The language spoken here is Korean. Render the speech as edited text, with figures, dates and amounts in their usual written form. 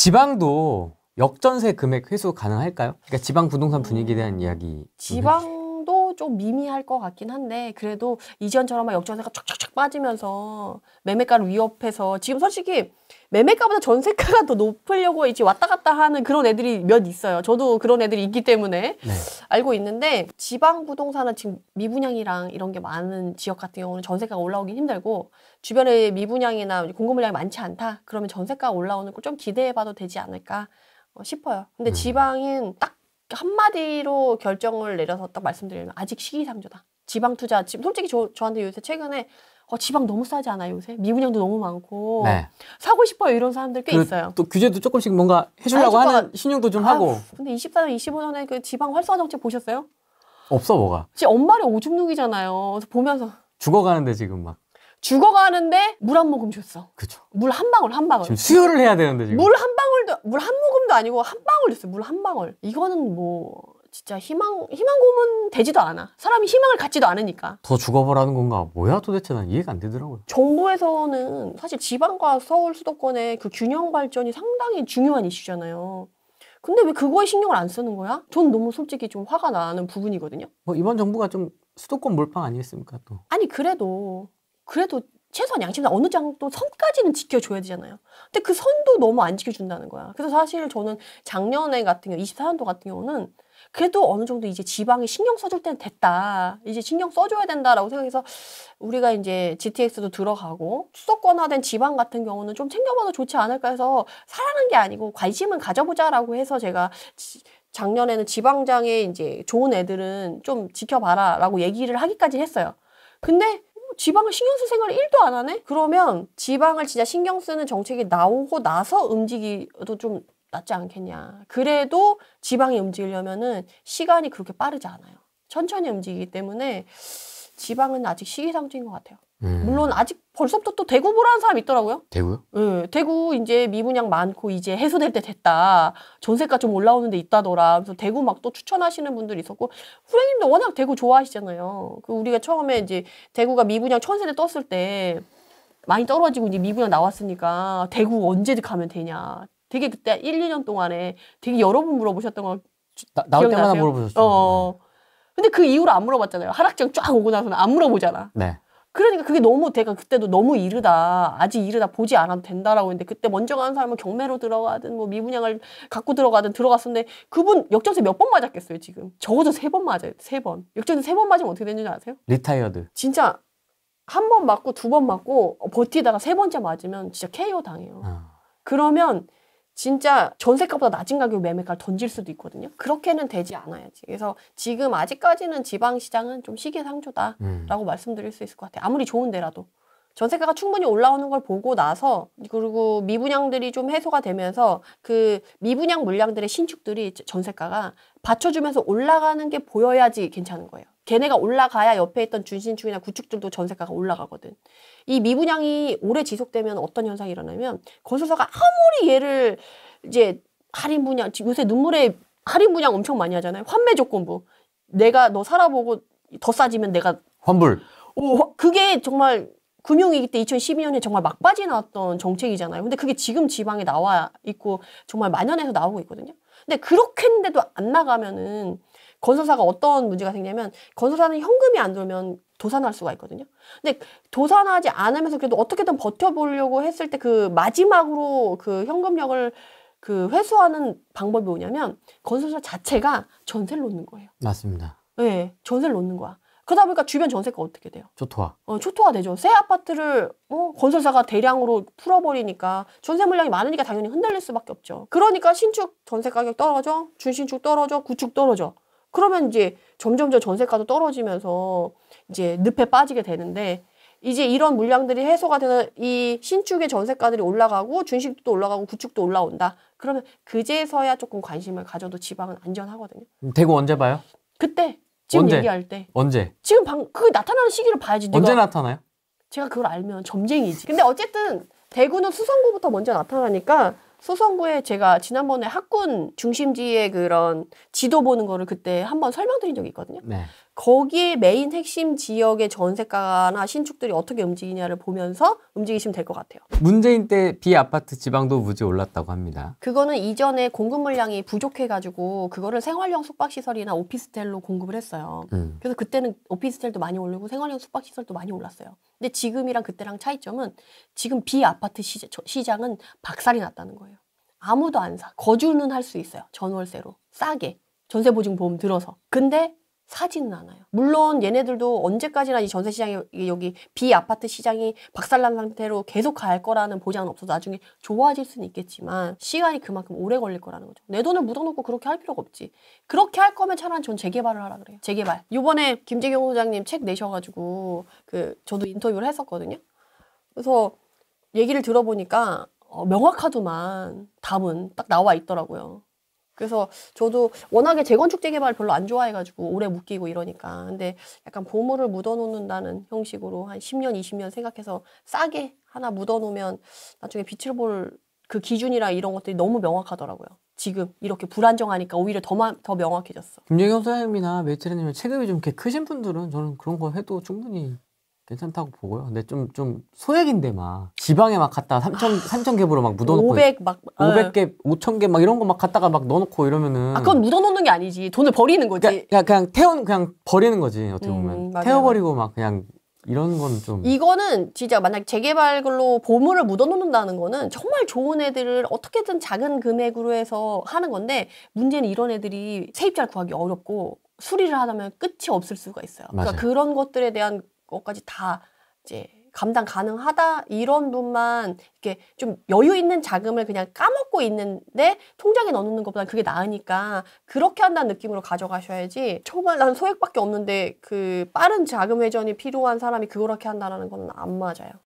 지방도 역전세 금액 회수 가능할까요? 그러니까 지방 부동산 분위기에 대한 이야기. 지방도 좀 미미할 것 같긴 한데 그래도 이전처럼 막 역전세가 쫙쫙쫙 빠지면서 매매가를 위협해서 지금 솔직히 매매가보다 전세가가 더 높으려고 이제 왔다 갔다 하는 그런 애들이 몇 있어요. 저도 그런 애들이 있기 때문에 네. 알고 있는데 지방 부동산은 지금 미분양이랑 이런 게 많은 지역 같은 경우는 전세가가 올라오긴 힘들고 주변에 미분양이나 공급 물량이 많지 않다. 그러면 전세가가 올라오는 걸 좀 기대해봐도 되지 않을까 싶어요. 근데 지방은 딱 한마디로 결정을 내려서 딱 말씀드리면 아직 시기상조다. 지방 투자 지금 솔직히 저한테 요새 최근에 지방 너무 싸지 않아요 요새? 미분양도 너무 많고 네. 사고 싶어요 이런 사람들 꽤 있어요. 또 규제도 조금씩 뭔가 해주려고 하는 신용도 좀 하고. 근데 24년, 25년에 그 지방 활성화 정책 보셨어요? 없어 뭐가. 지금 엄마를 오줌 누기잖아요. 그래서 보면서 죽어가는데 지금 막. 죽어가는데 물 한 모금 줬어. 그쵸. 물 한 방울 한 방울. 지금 수혈을 해야 되는데 지금. 물 한 방울도 물 한 모금도 아니고 한 방울 줬어요. 물 한 방울. 이거는 뭐 진짜 희망 고문 되지도 않아. 사람이 희망을 갖지도 않으니까. 더 죽어보라는 건가? 뭐야 도대체 난 이해가 안 되더라고요. 정부에서는 사실 지방과 서울 수도권의 그 균형 발전이 상당히 중요한 이슈잖아요. 근데 왜 그거에 신경을 안 쓰는 거야? 전 너무 솔직히 좀 화가 나는 부분이거든요. 뭐 이번 정부가 좀 수도권 몰빵 아니겠습니까 또? 아니 그래도 최소한 양심상 어느 정도 선까지는 지켜줘야 되잖아요. 근데 그 선도 너무 안 지켜준다는 거야. 그래서 사실 저는 작년에 같은 경우 24년도 같은 경우는 그래도 어느 정도 이제 지방이 신경 써줄 때는 됐다. 이제 신경 써줘야 된다라고 생각해서 우리가 이제 GTX도 들어가고 수도권화된 지방 같은 경우는 좀 챙겨봐도 좋지 않을까 해서 사라는 게 아니고 관심은 가져보자라고 해서 제가 작년에는 지방장에 이제 좋은 애들은 좀 지켜봐라라고 얘기를 하기까지 했어요. 근데 지방을 신경 쓸 생각을 1도 안 하네? 그러면 지방을 진짜 신경 쓰는 정책이 나오고 나서 움직이도 좀 낫지 않겠냐. 그래도 지방이 움직이려면은 시간이 그렇게 빠르지 않아요. 천천히 움직이기 때문에 지방은 아직 시기상조인 것 같아요. 물론 아직 벌써부터 또 대구 보라는 사람이 있더라고요. 대구요? 네, 대구 이제 미분양 많고 이제 해소될 때 됐다. 전세가 좀 올라오는 데 있다더라. 그래서 대구 막 또 추천하시는 분들이 있었고 후배님도 워낙 대구 좋아하시잖아요. 그 우리가 처음에 이제 대구가 미분양 1000세대 떴을 때 많이 떨어지고 이제 미분양 나왔으니까 대구 언제 가면 되냐. 되게 그때 1, 2년 동안에 되게 여러 분 물어보셨던 거 나올 때마다 물어보셨죠. 근데 그 이후로 안 물어봤잖아요. 하락장 쫙 오고 나서는 안 물어보잖아. 네. 그러니까 그게 너무 내가 그때도 너무 이르다. 아직 이르다 보지 않아도 된다라고 했는데 그때 먼저 가는 사람은 경매로 들어가든 뭐 미분양을 갖고 들어가든 들어갔었는데 그분 역전세 몇 번 맞았겠어요 지금. 적어도 3번 맞아요. 3번. 역전세 3번 맞으면 어떻게 되는지 아세요? 리타이어드. 진짜 한 번 맞고 2번 맞고 버티다가 3번째 맞으면 진짜 KO 당해요. 그러면 진짜 전세가보다 낮은 가격에 매매가를 던질 수도 있거든요. 그렇게는 되지 않아야지. 그래서 지금 아직까지는 지방시장은 좀 시기상조다라고 말씀드릴 수 있을 것 같아요. 아무리 좋은 데라도. 전세가가 충분히 올라오는 걸 보고 나서 그리고 미분양들이 좀 해소가 되면서 그 미분양 물량들의 신축들이 전세가가 받쳐주면서 올라가는 게 보여야지 괜찮은 거예요. 걔네가 올라가야 옆에 있던 준신축이나 구축들도 전세가가 올라가거든. 이 미분양이 오래 지속되면 어떤 현상이 일어나면 건설사가 아무리 얘를 이제 할인 분양, 요새 눈물에 할인 분양 엄청 많이 하잖아요. 환매 조건부. 내가 너 살아보고 더 싸지면 내가 환불. 그게 정말 금융위기 때 2012년에 정말 막바지 나왔던 정책이잖아요. 근데 그게 지금 지방에 나와 있고 정말 만연해서 나오고 있거든요. 근데 그렇게 했는데도 안 나가면은 건설사가 어떤 문제가 생기냐면 건설사는 현금이 안 들어오면 도산할 수가 있거든요. 근데 도산하지 않으면서 그래도 어떻게든 버텨보려고 했을 때 그 마지막으로 그 현금력을 그 회수하는 방법이 뭐냐면 건설사 자체가 전세를 놓는 거예요. 맞습니다. 네, 전세를 놓는 거야. 그러다 보니까 주변 전세가 어떻게 돼요? 초토화. 초토화 되죠. 새 아파트를 건설사가 대량으로 풀어버리니까 전세 물량이 많으니까 당연히 흔들릴 수밖에 없죠. 그러니까 신축 전세 가격 떨어져, 준신축 떨어져, 구축 떨어져. 그러면 이제 점점점 전세가도 떨어지면서 이제 늪에 빠지게 되는데 이제 이런 물량들이 해소가 되는 이 신축의 전세가들이 올라가고 준식도 올라가고 구축도 올라온다. 그러면 그제서야 조금 관심을 가져도 지방은 안전하거든요. 대구 언제 봐요? 그때 지금 언제? 얘기할 때. 언제? 지금 그게 나타나는 시기를 봐야지. 언제 나타나요? 제가 그걸 알면 점쟁이지. 근데 어쨌든 대구는 수성구부터 먼저 나타나니까 수성구에 제가 지난번에 학군 중심지의 그런 지도 보는 거를 그때 한번 설명드린 적이 있거든요. 네. 거기에 메인 핵심 지역의 전세가나 신축들이 어떻게 움직이냐를 보면서 움직이시면 될 것 같아요. 문재인 때 비아파트 지방도 무지 올랐다고 합니다. 그거는 이전에 공급 물량이 부족해가지고 그거를 생활형 숙박시설이나 오피스텔로 공급을 했어요. 그래서 그때는 오피스텔도 많이 오르고 생활형 숙박시설도 많이 올랐어요. 근데 지금이랑 그때랑 차이점은 지금 비아파트 시장은 박살이 났다는 거예요. 아무도 안 사. 거주는 할 수 있어요. 전월세로. 싸게. 전세보증보험 들어서. 근데 사지는 않아요. 물론 얘네들도 언제까지나 이 전세 시장이 여기 비아파트 시장이 박살난 상태로 계속 갈 거라는 보장은 없어서 나중에 좋아질 수는 있겠지만 시간이 그만큼 오래 걸릴 거라는 거죠. 내 돈을 묻어놓고 그렇게 할 필요가 없지. 그렇게 할 거면 차라리 전 재개발을 하라 그래요. 재개발. 요번에 김재경 소장님 책 내셔가지고 저도 인터뷰를 했었거든요. 그래서 얘기를 들어보니까 명확하더만 답은 딱 나와 있더라고요. 그래서 저도 워낙에 재건축 재개발 별로 안 좋아해가지고 오래 묶이고 이러니까. 근데 약간 보물을 묻어놓는다는 형식으로 한 10년, 20년 생각해서 싸게 하나 묻어놓으면 나중에 빛을 볼 그 기준이랑 이런 것들이 너무 명확하더라고요. 지금 이렇게 불안정하니까 오히려 더 명확해졌어. 김재경 소장님이나 메이트리님은 체급이 좀 이렇게 크신 분들은 저는 그런 거 해도 충분히 괜찮다고 보고요. 근데 좀 소액인데 막 지방에 막 갖다 3천 갭으로 막 묻어놓고 500개, 5,000개 막 이런 거 막 갖다가 막 넣어놓고 이러면은 그건 묻어놓는 게 아니지. 돈을 버리는 거지. 그냥 버리는 거지 어떻게 보면 맞아요. 태워버리고 막 그냥 이런 건 좀 이거는 진짜 만약 재개발로 보물을 묻어놓는다는 거는 정말 좋은 애들을 어떻게든 작은 금액으로 해서 하는 건데 문제는 이런 애들이 세입자를 구하기 어렵고 수리를 하려면 끝이 없을 수가 있어요. 맞아요. 그러니까 그런 것들에 대한 것까지 다 이제 감당 가능하다 이런 분만 이렇게 좀 여유 있는 자금을 그냥 까먹고 있는데 통장에 넣어놓는 것보다 그게 나으니까 그렇게 한다는 느낌으로 가져가셔야지. 정말 난 소액밖에 없는데 그 빠른 자금 회전이 필요한 사람이 그렇게 한다는 건 안 맞아요.